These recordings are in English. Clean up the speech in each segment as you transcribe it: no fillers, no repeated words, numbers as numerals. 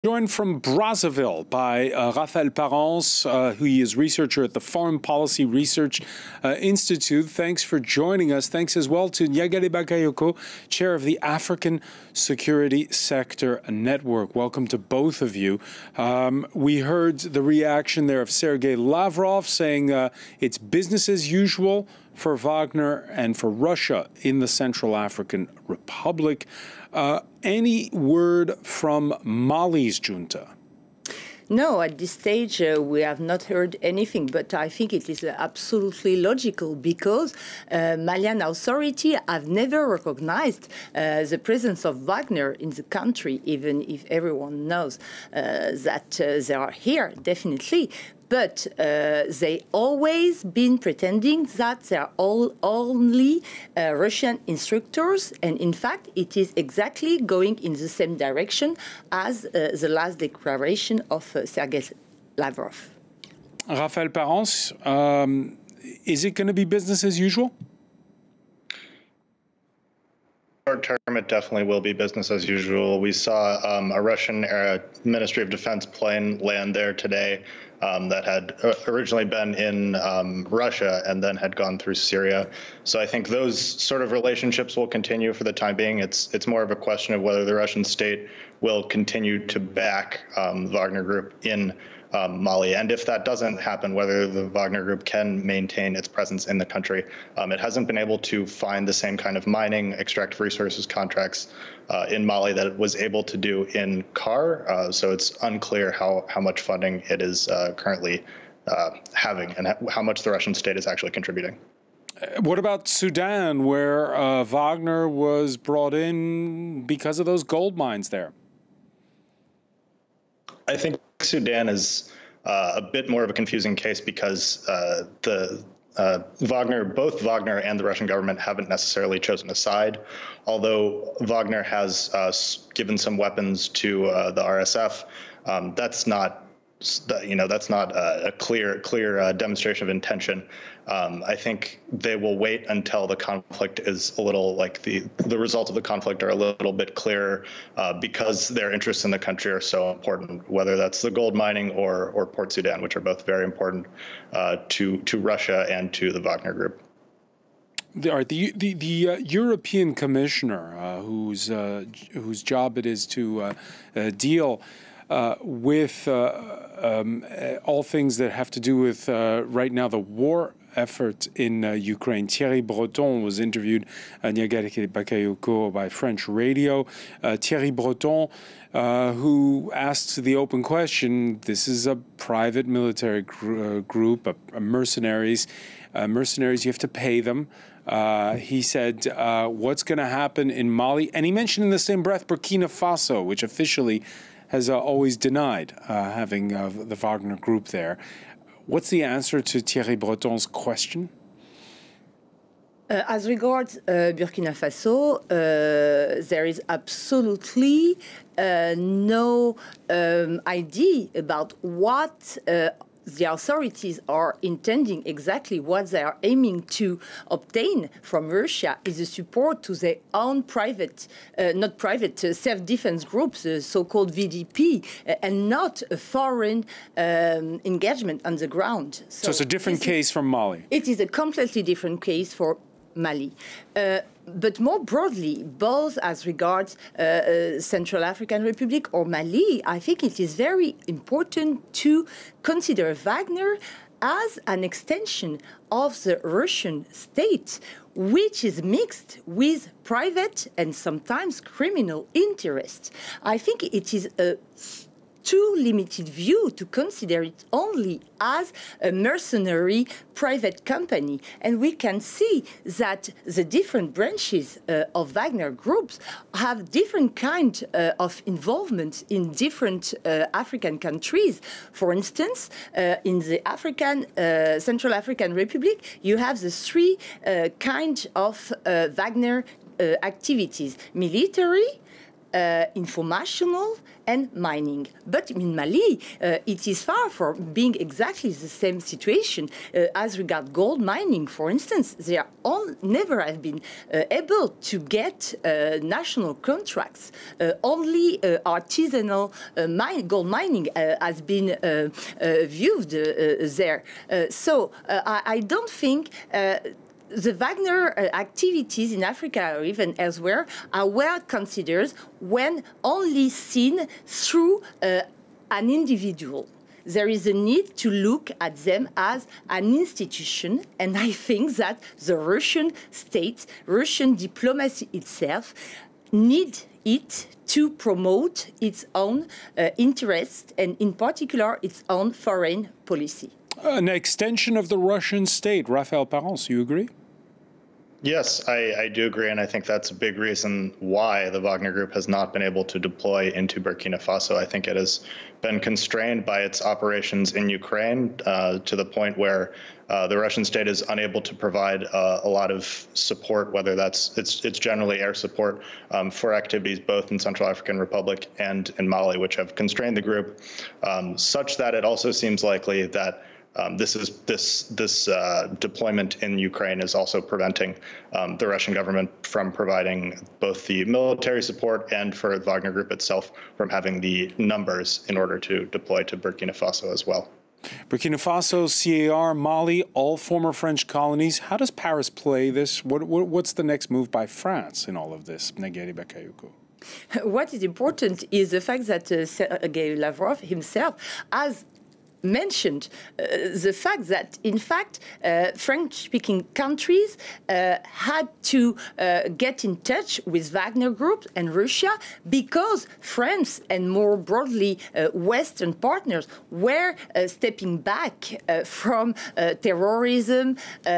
Joined from Brazzaville by Raphael Parens, who is researcher at the Foreign Policy Research Institute. Thanks for joining us. Thanks as well to Niagalé Bagayoko, chair of the African Security Sector Network. Welcome to both of you. We heard the reaction there of Sergei Lavrov saying it's business as usual for Wagner and for Russia in the Central African Republic. Any word from Mali's junta? No, at this stage we have not heard anything, but I think it is absolutely logical because Malian authorities have never recognized the presence of Wagner in the country, even if everyone knows that they are here, definitely. But they always been pretending that they are only Russian instructors, and in fact, it is exactly going in the same direction as the last declaration of Sergei Lavrov. Raphael Parens, is it going to be business as usual? Short term, it definitely will be business as usual. We saw a Russian Ministry of Defense plane land there today that had originally been in Russia and then had gone through Syria. So I think those sort of relationships will continue for the time being. It's more of a question of whether the Russian state will continue to back the Wagner Group in Mali. And if that doesn't happen, whether the Wagner Group can maintain its presence in the country. It hasn't been able to find the same kind of mining, extractive resources contracts in Mali that it was able to do in CAR. So it's unclear how much funding it is currently having and how much the Russian state is actually contributing. What about Sudan, where Wagner was brought in because of those gold mines there? I think Sudan is a bit more of a confusing case because both Wagner and the Russian government haven't necessarily chosen a side. Although Wagner has given some weapons to the RSF, that's not a clear demonstration of intention. I think they will wait until the conflict is a little like the results of the conflict are a little bit clearer because their interests in the country are so important, whether that's the gold mining or Port Sudan, which are both very important to Russia and to the Wagner Group. The European commissioner, whose job it is to deal with all things that have to do with right now the war effort in Ukraine. Thierry Breton was interviewed at Niagalé Bagayoko by French radio. Thierry Breton, who asked the open question, this is a private military group, mercenaries. Mercenaries, you have to pay them. He said, what's going to happen in Mali? And he mentioned in the same breath Burkina Faso, which officially has always denied having the Wagner Group there. What's the answer to Thierry Breton's question? As regards Burkina Faso, there is absolutely no idea about what the authorities are intending. Exactly what they are aiming to obtain from Russia is a support to their own private, self-defense groups, so-called VDP, and not a foreign engagement on the ground. So it's a different case from Mali. It is a completely different case for Mali. But more broadly, both as regards Central African Republic or Mali, I think it is very important to consider Wagner as an extension of the Russian state, which is mixed with private and sometimes criminal interests. I think it is a too limited view to consider it only as a mercenary private company. And we can see that the different branches of Wagner groups have different kind of involvement in different African countries. For instance, in the Central African Republic, you have the three kind of Wagner activities: military, informational and mining. But in Mali, it is far from being exactly the same situation as regard gold mining, for instance. They are never have been able to get national contracts. Only artisanal gold mining has been viewed there. So I don't think the Wagner activities in Africa or even elsewhere are well considered when only seen through an individual. There is a need to look at them as an institution, and I think that the Russian state, Russian diplomacy itself, need it to promote its own interests and, in particular, its own foreign policy. An extension of the Russian state. Raphael, Parens, you agree? Yes, I do agree, and I think that's a big reason why the Wagner Group has not been able to deploy into Burkina Faso. I think it has been constrained by its operations in Ukraine to the point where the Russian state is unable to provide a lot of support, whether it's generally air support for activities both in Central African Republic and in Mali, which have constrained the group, such that it also seems likely that this deployment in Ukraine is also preventing the Russian government from providing both the military support and for the Wagner Group itself from having the numbers in order to deploy to Burkina Faso as well. Burkina Faso, CAR, Mali, all former French colonies. How does Paris play this? What's the next move by France in all of this, Niagalé Bagayoko? What is important is the fact that Sergei Lavrov himself has mentioned the fact that, in fact, French-speaking countries had to get in touch with Wagner Group and Russia because France and more broadly Western partners were stepping back from terrorism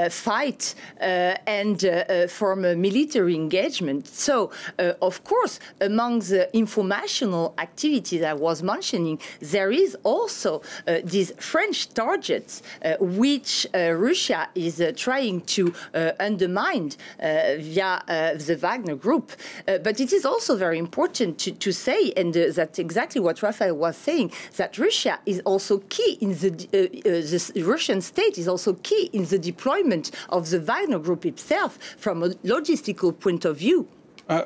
fight and from military engagement. So, of course, among the informational activities I was mentioning, there is also these French targets, which Russia is trying to undermine via the Wagner Group. But it is also very important to say, and that's exactly what Raphael was saying, that Russia is also key in the Russian state is also key in the deployment of the Wagner Group itself from a logistical point of view.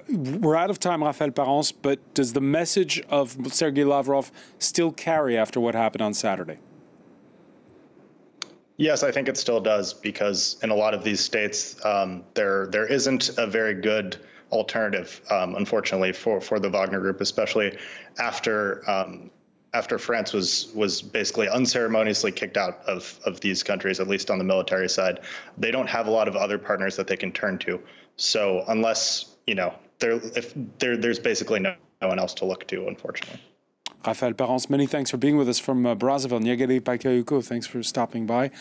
We're out of time, Raphael Parens, but does the message of Sergei Lavrov still carry after what happened on Saturday? Yes, I think it still does, because in a lot of these states, there isn't a very good alternative, unfortunately, for the Wagner Group, especially after France was basically unceremoniously kicked out of these countries, at least on the military side. They don't have a lot of other partners that they can turn to. So unless, there's basically no one else to look to, unfortunately. Raphael Parens, many thanks for being with us from Brazzaville. Niagalé Bagayoko, thanks for stopping by.